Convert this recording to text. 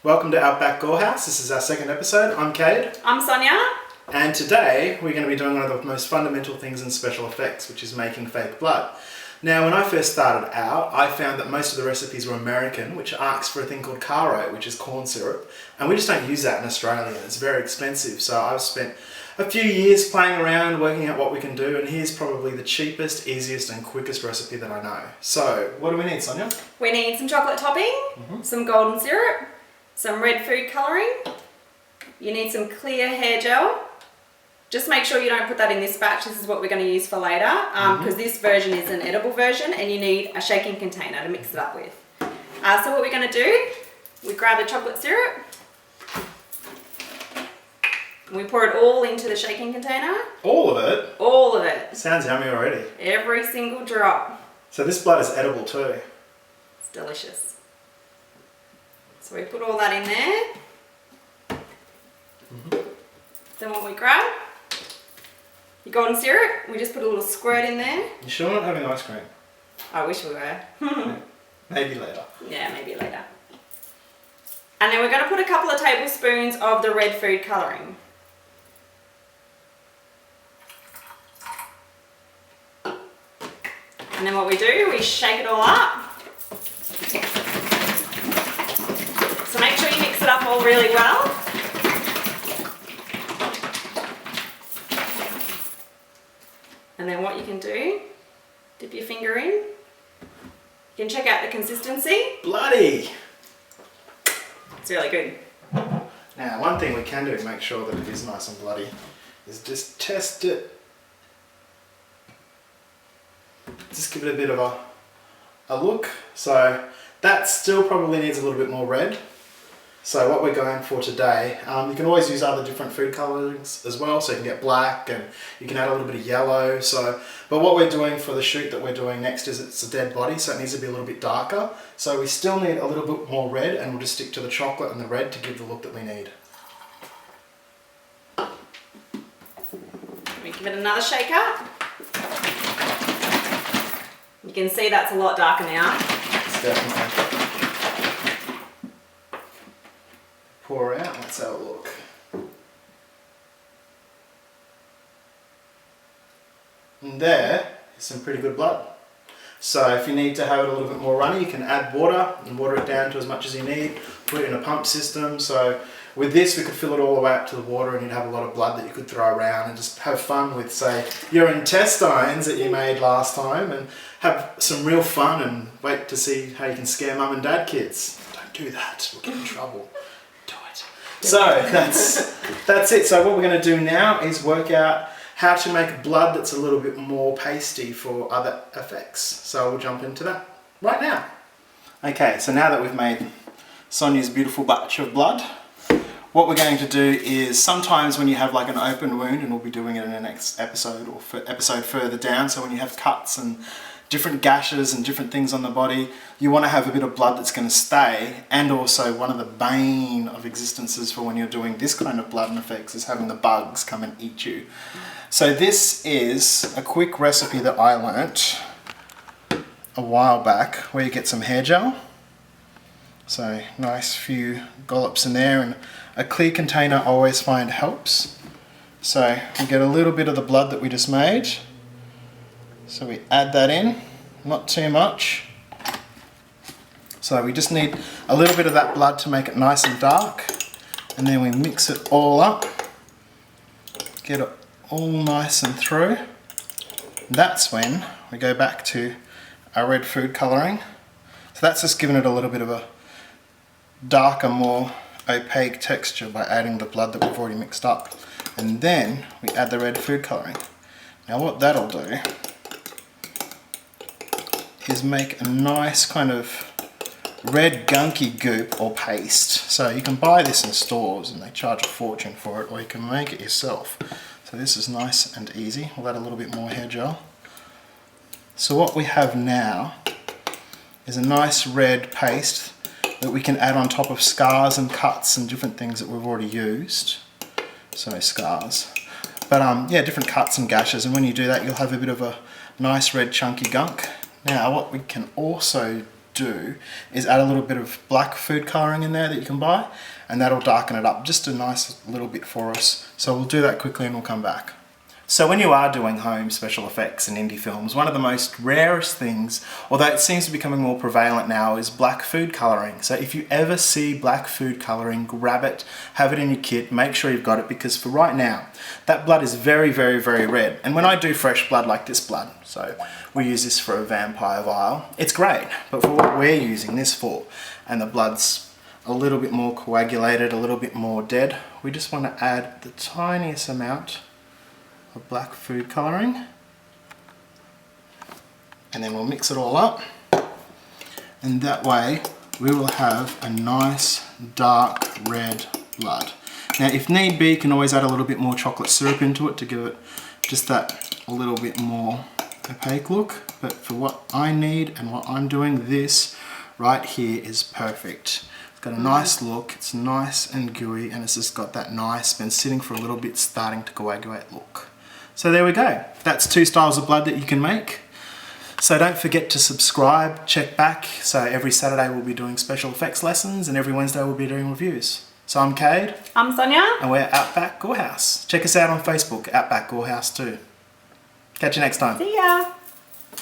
Welcome to Outback Gorehouse. This is our second episode. I'm Cade. I'm Sonia. And today we're going to be doing one of the most fundamental things in special effects, which is making fake blood. Now, when I first started out, I found that most of the recipes were American, which asks for a thing called Karo, which is corn syrup. And we just don't use that in Australia. It's very expensive. So I've spent a few years playing around, working out what we can do. And here's probably the cheapest, easiest and quickest recipe that I know. So what do we need, Sonia? We need some chocolate topping, some golden syrup, some red food colouring. You need some clear hair gel. Just make sure you don't put that in this batch. This is what we're going to use for later because this version is an edible version and you need a shaking container to mix it up with. So what we're going to do, we grab the chocolate syrup and we pour it all into the shaking container. All of it? All of it. Sounds yummy already. Every single drop. So this blood is edible too. It's delicious. So we put all that in there. Then what we grab, your golden syrup, we just put a little squirt in there. You sure we're not having ice cream? I wish we were. Maybe later. Yeah, maybe later. And then we're going to put a couple of tablespoons of the red food colouring. And then what we do, we shake it all up. So make sure you mix it up all really well. And then what you can do, dip your finger in. You can check out the consistency. Bloody! It's really good. Now, one thing we can do to make sure that it is nice and bloody is just test it. Just give it a bit of a look. So that still probably needs a little bit more red. So what we're going for today, you can always use other different food colourings as well, so you can get black and you can add a little bit of yellow. But what we're doing for the shoot that we're doing next is it's a dead body, so it needs to be a little bit darker. So we still need a little bit more red, and we'll just stick to the chocolate and the red to give the look that we need. We give it another shake up. You can see that's a lot darker now. It's definitely. Pour out, let's have a look. And there is some pretty good blood. So if you need to have it a little bit more runny, you can add water and water it down to as much as you need. Put it in a pump system. So with this, we could fill it all the way up to the water and you'd have a lot of blood that you could throw around and just have fun with, say, your intestines that you made last time, and have some real fun and wait to see how you can scare mum and dad kids. Don't do that, we'll get in trouble. Do it. So that's it. So what we're going to do now is work out how to make blood that's a little bit more pasty for other effects. So we'll jump into that right now. Okay, so now that we've made Sonia's beautiful batch of blood, what we're going to do is sometimes when you have like an open wound, and we'll be doing it in the next episode or episode further down, so when you have cuts and different gashes and different things on the body, you want to have a bit of blood that's going to stay. And also one of the bane of existences for when you're doing this kind of blood and effects is having the bugs come and eat you. So this is a quick recipe that I learnt a while back where you get some hair gel. So nice few dollops in there, and a clear container I always find helps. So we get a little bit of the blood that we just made. So we add that in, not too much. So we just need a little bit of that blood to make it nice and dark. And then we mix it all up. Get it all nice and through. That's when we go back to our red food colouring. So that's just giving it a little bit of a darker, more opaque texture by adding the blood that we've already mixed up. And then we add the red food colouring. Now what that'll do is make a nice kind of red gunky goop or paste. So you can buy this in stores and they charge a fortune for it, or you can make it yourself. So this is nice and easy. We'll add a little bit more hair gel. So what we have now is a nice red paste that we can add on top of scars and cuts and different things that we've already used. So scars. But yeah, different cuts and gashes, and when you do that you'll have a bit of a nice red chunky gunk. Now what we can also do is add a little bit of black food colouring in there that you can buy, and that'll darken it up just a nice little bit for us. So we'll do that quickly and we'll come back. So when you are doing home special effects in indie films, one of the most rarest things, although it seems to be becoming more prevalent now, is black food colouring. So if you ever see black food colouring, grab it, have it in your kit, make sure you've got it, because for right now, that blood is very, very, very red. And when I do fresh blood like this blood, so we use this for a vampire vial, it's great, but for what we're using this for, and the blood's a little bit more coagulated, a little bit more dead, we just want to add the tiniest amount of black food colouring, and then we'll mix it all up, and that way we will have a nice dark red blood. Now if need be, you can always add a little bit more chocolate syrup into it to give it just that a little bit more opaque look, but for what I need and what I'm doing, this right here is perfect. It's got a nice look, it's nice and gooey, and it's just got that nice, been sitting for a little bit, starting to coagulate look. So there we go. That's 2 styles of blood that you can make. So don't forget to subscribe, check back. So every Saturday we'll be doing special effects lessons, and every Wednesday we'll be doing reviews. So I'm Cade. I'm Sonia. And we're Outback Gorehouse. Check us out on Facebook, Outback Gorehouse too. Catch you next time. See ya.